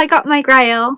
I got my grail.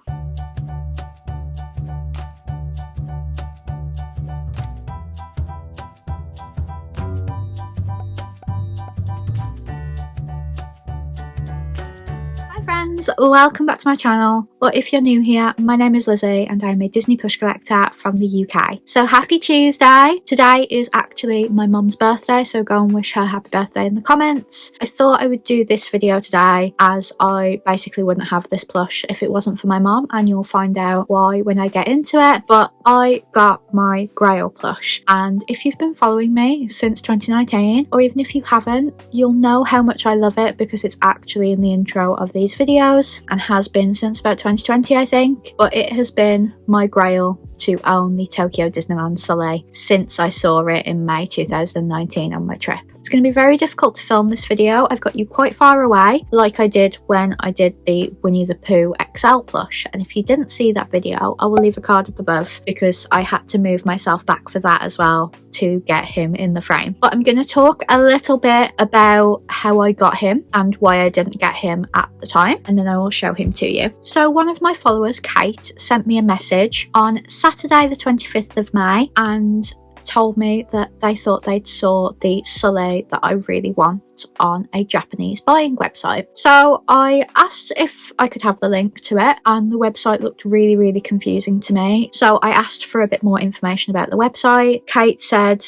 Friends, welcome back to my channel, or if you're new here, my name is Lizzie and I'm a Disney plush collector from the UK. So happy Tuesday! Today is actually my mum's birthday, so go and wish her happy birthday in the comments. I thought I would do this video today as I basically wouldn't have this plush if it wasn't for my mum, and you'll find out why when I get into it. But I got my grail plush, and if you've been following me since 2019, or even if you haven't, you'll know how much I love it because it's actually in the intro of these videos and has been since about 2020 I think. But it has been my grail to own the Tokyo Disneyland Soleil since I saw it in May 2019 on my trip. It's going to be very difficult to film this video. I've got you quite far away, like I did when I did the Winnie the Pooh XL plush, and if you didn't see that video, I will leave a card up above because I had to move myself back for that as well to get him in the frame. But I'm going to talk a little bit about how I got him and why I didn't get him at the time, and then I will show him to you. So one of my followers, Kate, sent me a message on Saturday the 25th of May and told me that they thought they'd saw the Soleil that I really want on a Japanese buying website. So I asked if I could have the link to it, and the website looked really confusing to me. So I asked for a bit more information about the website. Kate said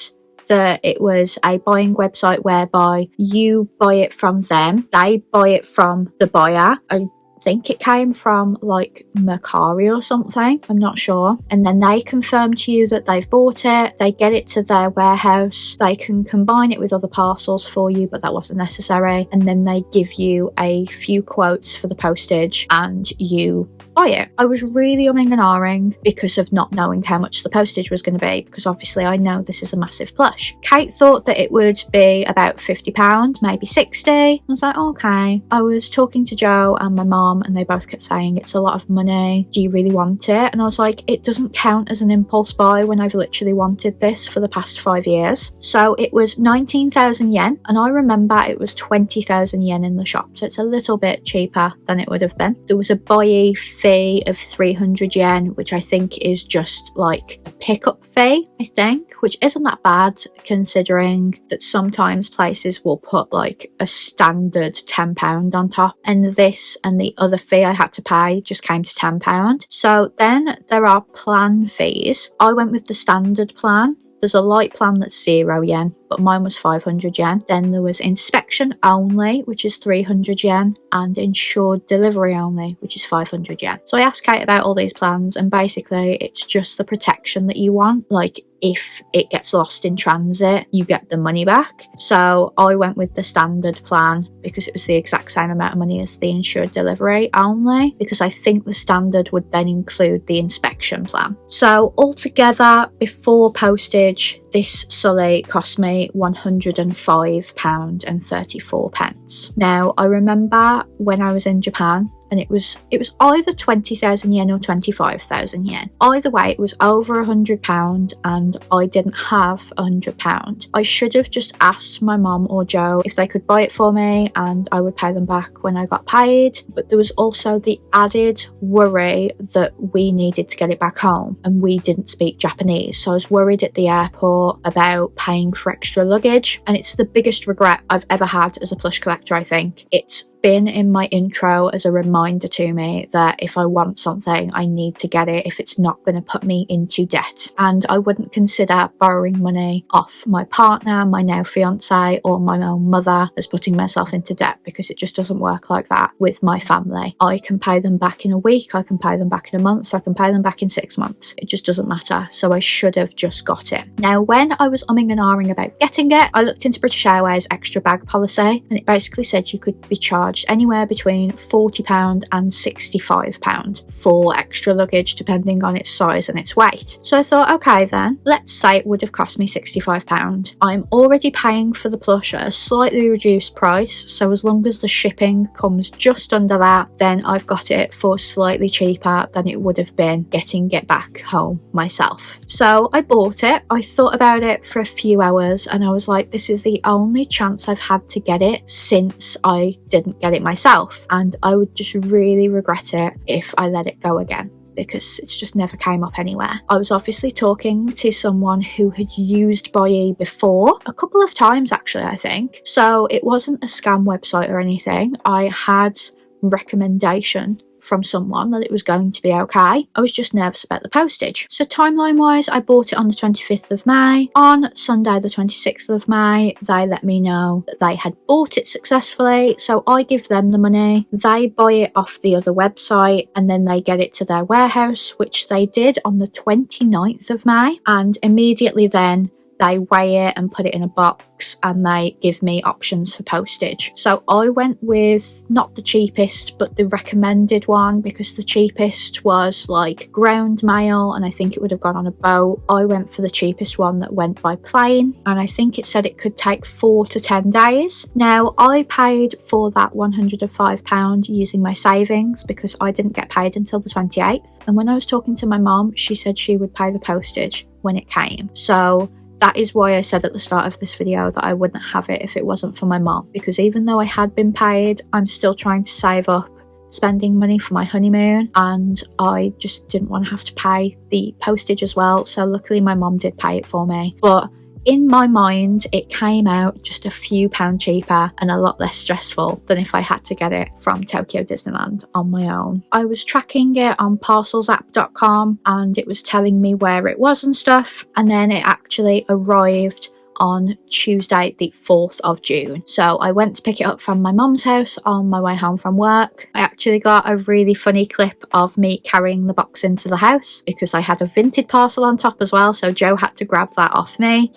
that it was a buying website whereby you buy it from them, they buy it from the buyer. I think it came from like Mercari or something, I'm not sure, and then they confirm to you that they've bought it, they get it to their warehouse, they can combine it with other parcels for you, but that wasn't necessary, and then they give you a few quotes for the postage and you buy it. I was really umming and ahhing because of not knowing how much the postage was going to be, because obviously I know this is a massive plush. Kate thought that it would be about £50, maybe 60. I was like, okay. I was talking to Joe and my mom and they both kept saying it's a lot of money, do you really want it? And I was like, it doesn't count as an impulse buy when I've literally wanted this for the past 5 years. So it was 19,000 yen, and I remember it was 20,000 yen in the shop, so it's a little bit cheaper than it would have been. There was a buyee fee of 300 yen, which I think is just like a pickup fee, I think, which isn't that bad considering that sometimes places will put like a standard £10 on top, and this and the other fee I had to pay just came to £10. So then there are plan fees. I went with the standard plan. There's a light plan that's 0 yen, but mine was 500 yen. Then there was inspection only, which is 300 yen, and insured delivery only, which is 500 yen. So I asked Kate about all these plans, and basically it's just the protection that you want. Like if it gets lost in transit, you get the money back. So I went with the standard plan because it was the exact same amount of money as the insured delivery only, because I think the standard would then include the inspection plan. So altogether, before postage, this Soleil cost me £105.34. Now, I remember when I was in Japan, and it was either 20,000 yen or 25,000 yen. Either way, it was over £100, and I didn't have £100. I should have just asked my mum or Joe if they could buy it for me, and I would pay them back when I got paid. But there was also the added worry that we needed to get it back home, and we didn't speak Japanese, so I was worried at the airport about paying for extra luggage, and it's the biggest regret I've ever had as a plush collector. I think it's been in my intro as a reminder to me that if I want something, I need to get it if it's not going to put me into debt. And I wouldn't consider borrowing money off my partner, my now fiance, or my own mother as putting myself into debt, because it just doesn't work like that with my family. I can pay them back in a week, I can pay them back in a month, I can pay them back in 6 months. It just doesn't matter. So I should have just got it. Now, when I was umming and ahhing about getting it, I looked into British Airways extra bag policy, and it basically said you could be charged anywhere between £40 and £65 for extra luggage depending on its size and its weight. So I thought, okay then, let's say it would have cost me £65. I'm already paying for the plush at a slightly reduced price, so as long as the shipping comes just under that, then I've got it for slightly cheaper than it would have been getting it back home myself. So I bought it. I thought about it for a few hours and I was like, this is the only chance I've had to get it since I didn't get it myself, and I would just really regret it if I let it go again, because it's just never came up anywhere. I was obviously talking to someone who had used buyee before, a couple of times actually, I think. So it wasn't a scam website or anything. I had recommendation from someone that it was going to be okay. I was just nervous about the postage. So timeline wise, I bought it on the 25th of May. On Sunday the 26th of May, they let me know that they had bought it successfully. So I give them the money, they buy it off the other website, and then they get it to their warehouse, which they did on the 29th of May. And immediately then they weigh it and put it in a box, and they give me options for postage. So I went with not the cheapest, but the recommended one, because the cheapest was like ground mail, and I think it would have gone on a boat. I went for the cheapest one that went by plane, and I think it said it could take 4 to 10 days. Now, I paid for that £105 using my savings because I didn't get paid until the 28th. And when I was talking to my mom, she said she would pay the postage when it came. So that is why I said at the start of this video that I wouldn't have it if it wasn't for my mom, because even though I had been paid, I'm still trying to save up spending money for my honeymoon, and I just didn't want to have to pay the postage as well. So luckily my mom did pay it for me. But in my mind, it came out just a few pounds cheaper and a lot less stressful than if I had to get it from Tokyo Disneyland on my own. I was tracking it on parcelsapp.com, and it was telling me where it was and stuff, and then it actually arrived on Tuesday the 4th of June. So I went to pick it up from my mum's house on my way home from work. I actually got a really funny clip of me carrying the box into the house because I had a VINTED parcel on top as well, so Joe had to grab that off me.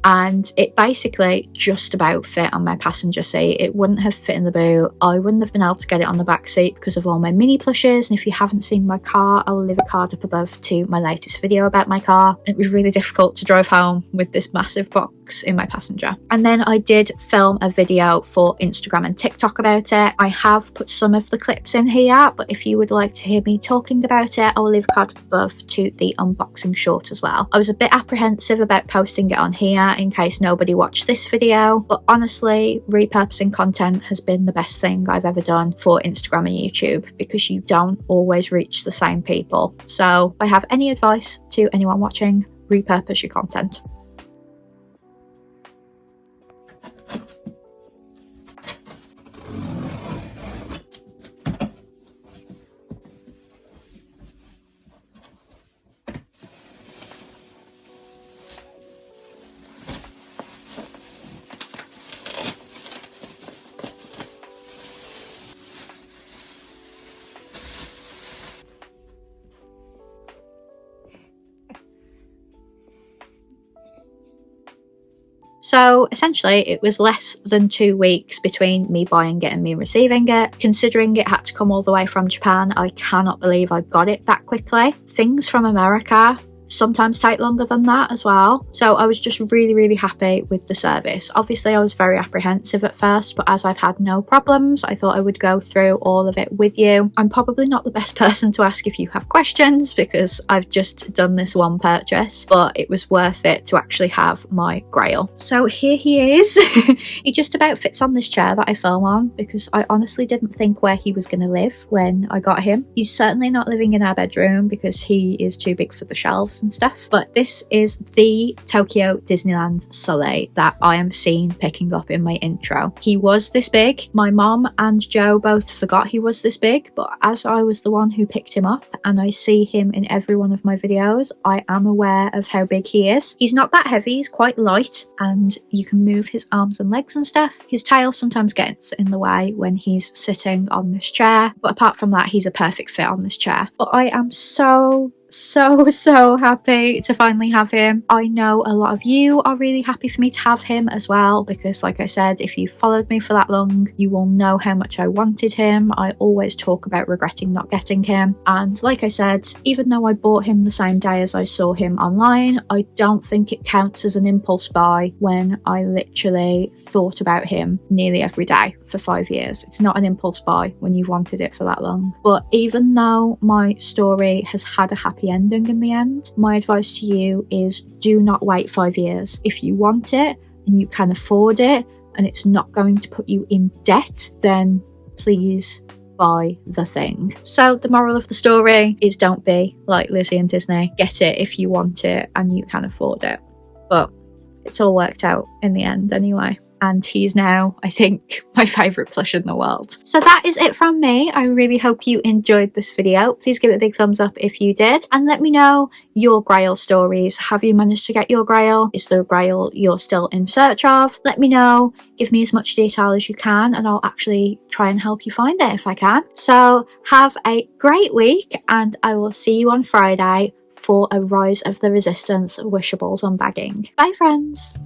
And it basically just about fit on my passenger seat. It wouldn't have fit in the boot. I wouldn't have been able to get it on the back seat because of all my mini plushes. And if you haven't seen my car, I will leave a card up above to my latest video about my car. It was really difficult to drive home with this massive box in my passenger. And then I did film a video for Instagram and TikTok about it. I have put some of the clips in here, but if you would like to hear me talking about it, I will leave a card up above to the unboxing short as well. I was a bit apprehensive about posting it on here in case nobody watched this video, but honestly, repurposing content has been the best thing I've ever done for Instagram and YouTube, because you don't always reach the same people. So if I have any advice to anyone watching, repurpose your content. So essentially it was less than 2 weeks between me buying it and me receiving it. Considering it had to come all the way from Japan, I cannot believe I got it that quickly. Things from America sometimes take longer than that as well. So I was just really happy with the service. Obviously I was very apprehensive at first, but as I've had no problems, I thought I would go through all of it with you. I'm probably not the best person to ask if you have questions because I've just done this one purchase, but it was worth it to actually have my grail. So here he is. He just about fits on this chair that I film on because I honestly didn't think where he was going to live when I got him. He's certainly not living in our bedroom because he is too big for the shelves and stuff, but this is the Tokyo Disneyland Sully that I am seen picking up in my intro. He was this big. My mom and Joe both forgot he was this big, but as I was the one who picked him up and I see him in every one of my videos, I am aware of how big he is. He's not that heavy, he's quite light, and you can move his arms and legs and stuff. His tail sometimes gets in the way when he's sitting on this chair, but apart from that, he's a perfect fit on this chair. But I am so happy to finally have him. I know a lot of you are really happy for me to have him as well, because like I said, if you've followed me for that long, you will know how much I wanted him. I always talk about regretting not getting him, and like I said, even though I bought him the same day as I saw him online, I don't think it counts as an impulse buy when I literally thought about him nearly every day for 5 years. It's not an impulse buy when you've wanted it for that long. But even though my story has had a happy ending in the end, my advice to you is do not wait 5 years. If you want it and you can afford it, and it's not going to put you in debt, then please buy the thing. So the moral of the story is, don't be like Lizzie and Disney. Get it if you want it and you can afford it. But it's all worked out in the end anyway. And he's now, I think, my favourite plush in the world. So that is it from me. I really hope you enjoyed this video. Please give it a big thumbs up if you did. And let me know your grail stories. Have you managed to get your grail? Is there a grail you're still in search of? Let me know. Give me as much detail as you can and I'll actually try and help you find it if I can. So have a great week and I will see you on Friday for a Rise of the Resistance Wishables unbagging. Bye friends!